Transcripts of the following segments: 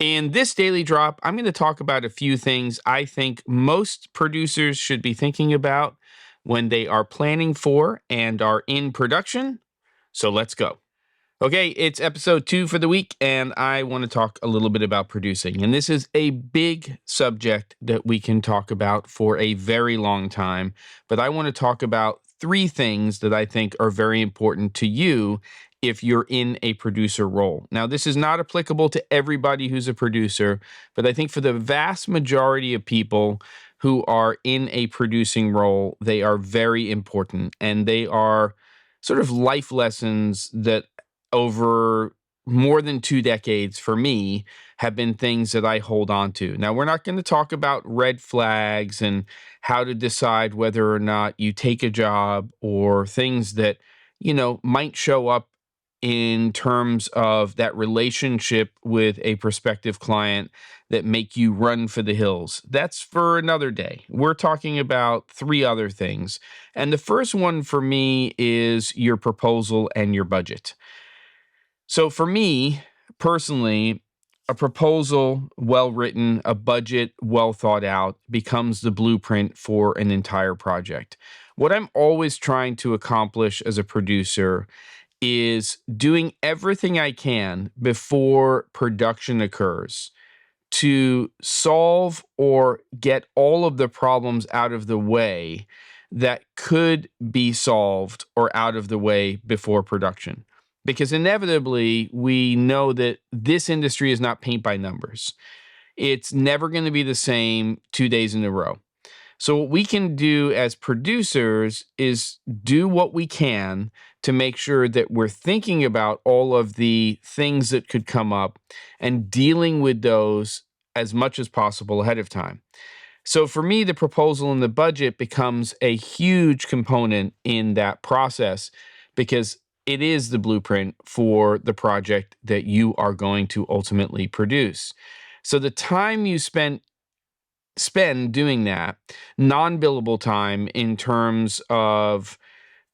In this daily drop, I'm going to talk about a few things I think most producers should be thinking about when they are planning for and are in production. So let's go. Okay, it's episode 2 for the week, and I want to talk a little bit about producing. And this is a big subject that we can talk about for a very long time. But I want to talk about 3 things that I think are very important to you if you're in a producer role. Now, this is not applicable to everybody who's a producer, but I think for the vast majority of people who are in a producing role, they are very important, and they are sort of life lessons that over more than 2 decades for me have been things that I hold on to. Now, we're not going to talk about red flags and how to decide whether or not you take a job or things that, might show up in terms of that relationship with a prospective client that make you run for the hills. That's for another day. We're talking about 3 other things. And the first one for me is your proposal and your budget. So for me personally, a proposal well written, a budget well thought out becomes the blueprint for an entire project. What I'm always trying to accomplish as a producer is doing everything I can before production occurs to solve or get all of the problems out of the way that could be solved or out of the way before production. Because inevitably, we know that this industry is not paint by numbers. It's never going to be the same 2 days in a row. So, what we can do as producers is do what we can to make sure that we're thinking about all of the things that could come up and dealing with those as much as possible ahead of time. So, for me, the proposal and the budget becomes a huge component in that process because it is the blueprint for the project that you are going to ultimately produce. So, the time you spend doing that, non-billable time in terms of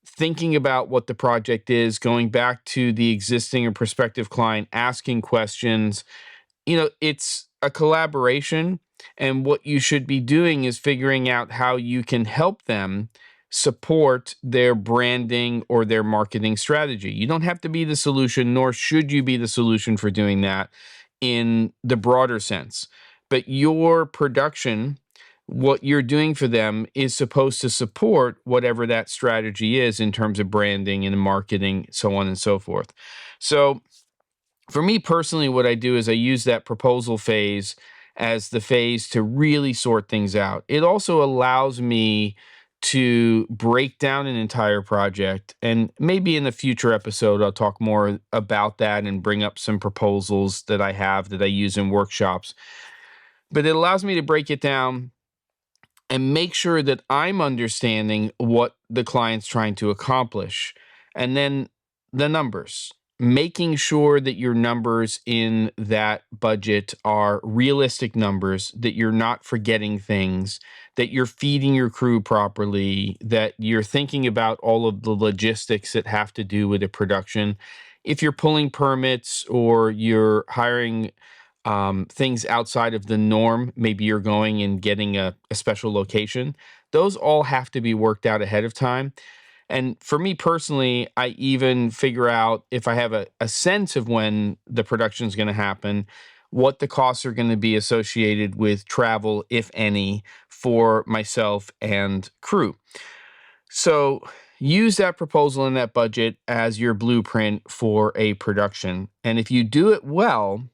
thinking about what the project is, going back to the existing or prospective client, asking questions. It's a collaboration, and what you should be doing is figuring out how you can help them support their branding or their marketing strategy. You don't have to be the solution, nor should you be the solution for doing that in the broader sense. But your production, what you're doing for them, is supposed to support whatever that strategy is in terms of branding and marketing, so on and so forth. So, for me personally, what I do is I use that proposal phase as the phase to really sort things out. It also allows me to break down an entire project. And maybe in a future episode, I'll talk more about that and bring up some proposals that I have that I use in workshops. But it allows me to break it down and make sure that I'm understanding what the client's trying to accomplish. And then the numbers, making sure that your numbers in that budget are realistic numbers, that you're not forgetting things, that you're feeding your crew properly, that you're thinking about all of the logistics that have to do with a production. If you're pulling permits or you're hiring things outside of the norm, maybe you're going and getting a special location, those all have to be worked out ahead of time. And for me personally, I even figure out if I have a sense of when the production is going to happen, what the costs are going to be associated with travel, if any, for myself and crew. So use that proposal and that budget as your blueprint for a production. And if you do it well,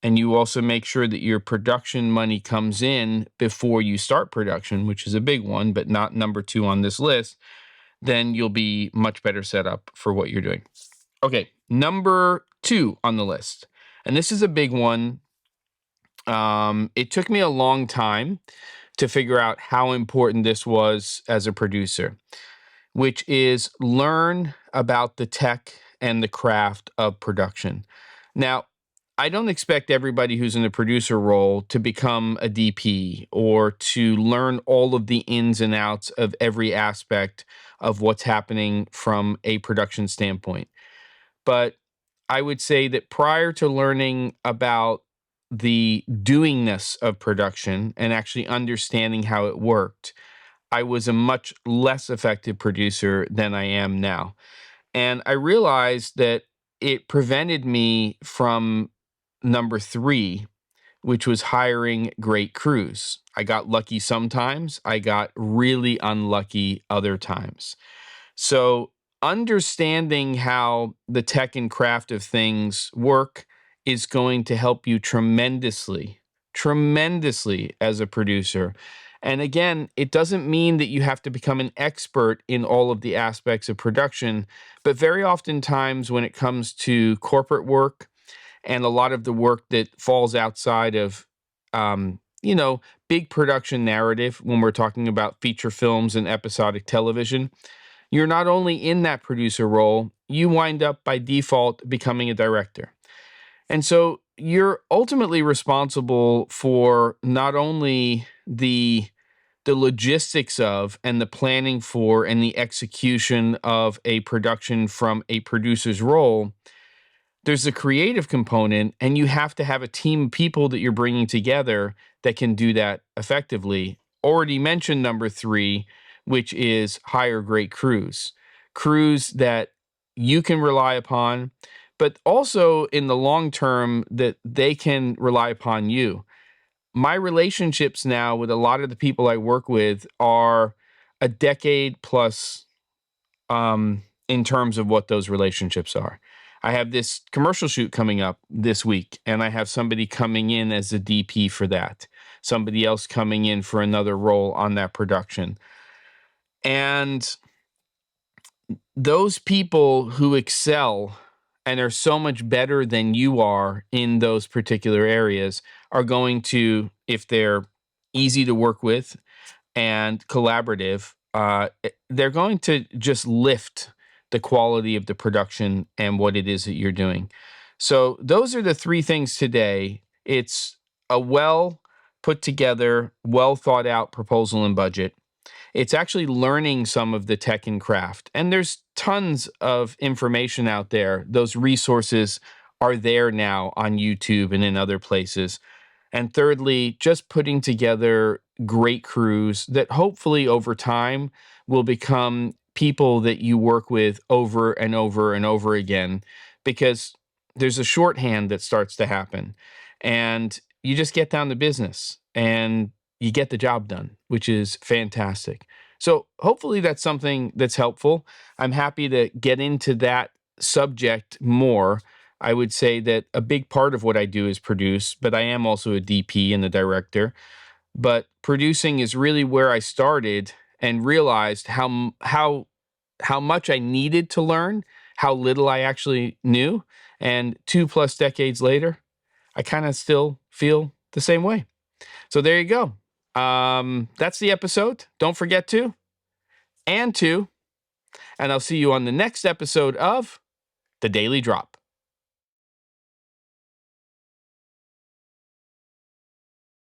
and you also make sure that your production money comes in before you start production, which is a big one, but not number 2 on this list, then you'll be much better set up for what you're doing. Okay, number 2 on the list, and this is a big one. It took me a long time to figure out how important this was as a producer, which is learn about the tech and the craft of production. Now, I don't expect everybody who's in a producer role to become a DP or to learn all of the ins and outs of every aspect of what's happening from a production standpoint. But I would say that prior to learning about the doingness of production and actually understanding how it worked, I was a much less effective producer than I am now. And I realized that it prevented me from number three, which was hiring great crews. I got lucky sometimes, I got really unlucky other times. So, understanding how the tech and craft of things work is going to help you tremendously, tremendously as a producer. And again, it doesn't mean that you have to become an expert in all of the aspects of production, but very oftentimes when it comes to corporate work and a lot of the work that falls outside of, big production narrative, when we're talking about feature films and episodic television, you're not only in that producer role, you wind up by default becoming a director. And so you're ultimately responsible for not only the logistics of and the planning for and the execution of a production from a producer's role. There's a creative component, and you have to have a team of people that you're bringing together that can do that effectively. Already mentioned number three, which is hire great crews, crews that you can rely upon, but also in the long term that they can rely upon you. My relationships now with a lot of the people I work with are a decade plus in terms of what those relationships are. I have this commercial shoot coming up this week, and I have somebody coming in as a DP for that, somebody else coming in for another role on that production. And those people who excel and are so much better than you are in those particular areas are going to, if they're easy to work with and collaborative, they're going to just lift the quality of the production and what it is that you're doing. So those are the three things today. It's a well put together, well thought out proposal and budget. It's actually learning some of the tech and craft. And there's tons of information out there. Those resources are there now on YouTube and in other places. And thirdly, just putting together great crews that hopefully over time will become people that you work with over and over and over again, because there's a shorthand that starts to happen. And you just get down to business and you get the job done, which is fantastic. So hopefully that's something that's helpful. I'm happy to get into that subject more. I would say that a big part of what I do is produce, but I am also a DP and a director. But producing is really where I started and realized how much I needed to learn, how little I actually knew. And 2+ decades later, I kind of still feel the same way. So there you go. That's the episode. Don't forget to, and I'll see you on the next episode of The Daily Drop.